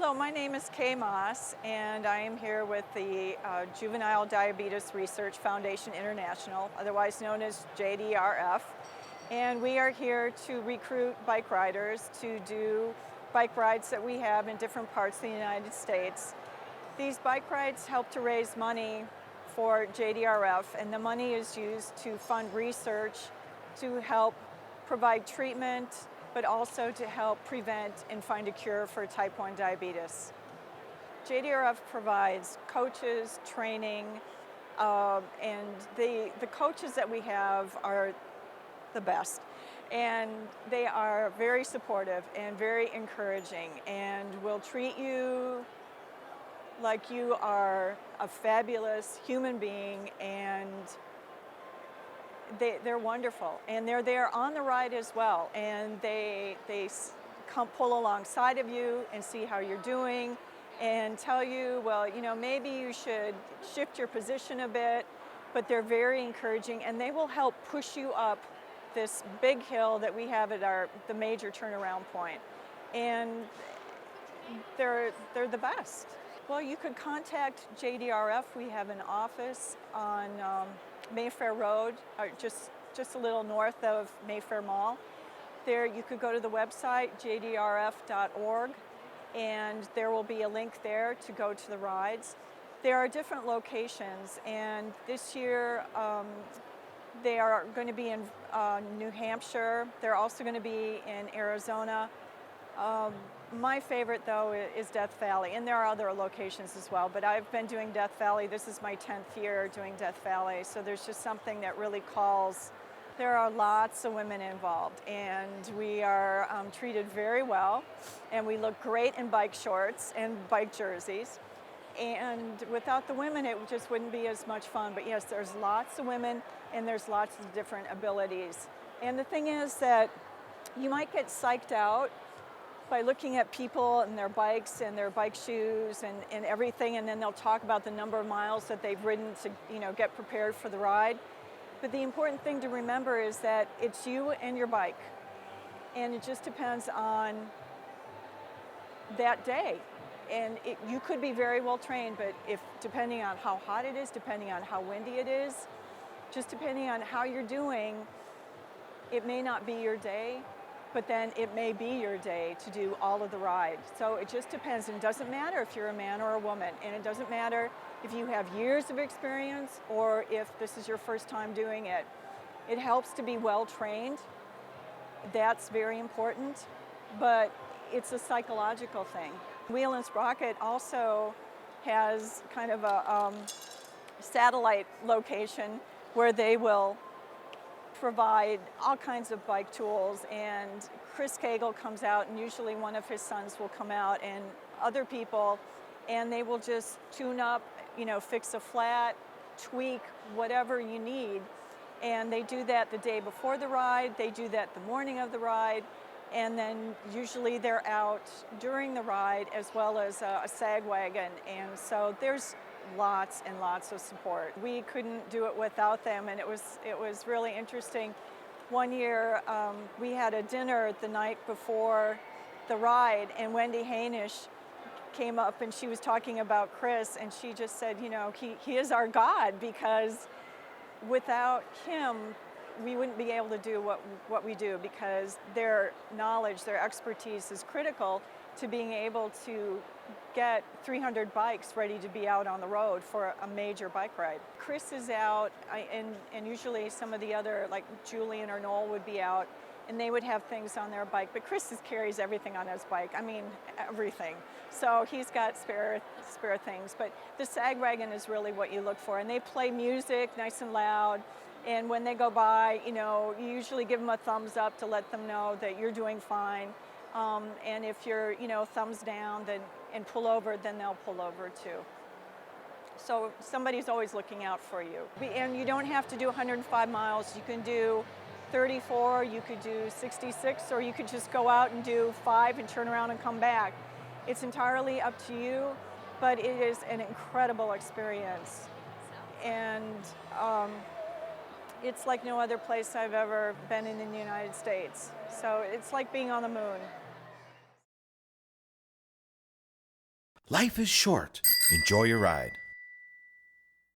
Hello, my name is Kay Moss, and I am here with the Juvenile Diabetes Research Foundation International, otherwise known as JDRF. And we are here to recruit bike riders to do bike rides that we have in different parts of the United States. These bike rides help to raise money for JDRF, and the money is used to fund research to help provide treatment, but also to help prevent and find a cure for type 1 diabetes. JDRF provides coaches, training, and the coaches that we have are the best. And they are very supportive and very encouraging and will treat you like you are a fabulous human being, and they're wonderful, and they're there on the ride as well, and they come pull alongside of you and see how you're doing and tell you, well, maybe you should shift your position a bit, but they're very encouraging, and they will help push you up this big hill that we have at the major turnaround point, and they're the best. Well, you could contact JDRF. We have an office on Mayfair Road, just a little north of Mayfair Mall. There you could go to the website, jdrf.org, and there will be a link there to go to the rides. There are different locations, and this year they are going to be in New Hampshire. They're also going to be in Arizona. My favorite, though, is Death Valley, and there are other locations as well, but I've been doing Death Valley. This is my 10th year doing Death Valley, so there's just something that really calls. There are lots of women involved, and we are treated very well, and we look great in bike shorts and bike jerseys, and without the women, it just wouldn't be as much fun. But yes, there's lots of women, and there's lots of different abilities. And the thing is that you might get psyched out by looking at people and their bikes and their bike shoes and everything, and then they'll talk about the number of miles that they've ridden to get prepared for the ride. But the important thing to remember is that it's you and your bike, and it just depends on that day. And you could be very well trained, but depending on how hot it is, depending on how windy it is, just depending on how you're doing, it may not be your day, but then it may be your day to do all of the ride. So it just depends, and it doesn't matter if you're a man or a woman, and it doesn't matter if you have years of experience or if this is your first time doing it. It helps to be well trained. That's very important, but it's a psychological thing. Wheel and Sprocket also has kind of a satellite location where they will provide all kinds of bike tools, and Chris Cagle comes out, and usually one of his sons will come out, and other people, and they will just tune up, fix a flat, tweak whatever you need. And they do that the day before the ride, they do that the morning of the ride, and then usually they're out during the ride as well as a sag wagon. And so there's lots and lots of support. We couldn't do it without them, and it was really interesting. One year we had a dinner the night before the ride, and Wendy Hainish came up and she was talking about Chris, and she just said, he is our God, because without him we wouldn't be able to do what we do, because their knowledge, their expertise is critical to being able to get 300 bikes ready to be out on the road for a major bike ride. Chris is out, and usually some of the other, like Julian or Noel, would be out, and they would have things on their bike, but Chris carries everything on his bike. I mean, everything. So he's got spare things, but the sag wagon is really what you look for, and they play music nice and loud. And when they go by, you usually give them a thumbs up to let them know that you're doing fine. And if you're, thumbs down and pull over, then they'll pull over too. So somebody's always looking out for you. And you don't have to do 105 miles. You can do 34, you could do 66, or you could just go out and do 5 and turn around and come back. It's entirely up to you, but it is an incredible experience. And it's like no other place I've ever been in the United States. So it's like being on the moon. Life is short. Enjoy your ride.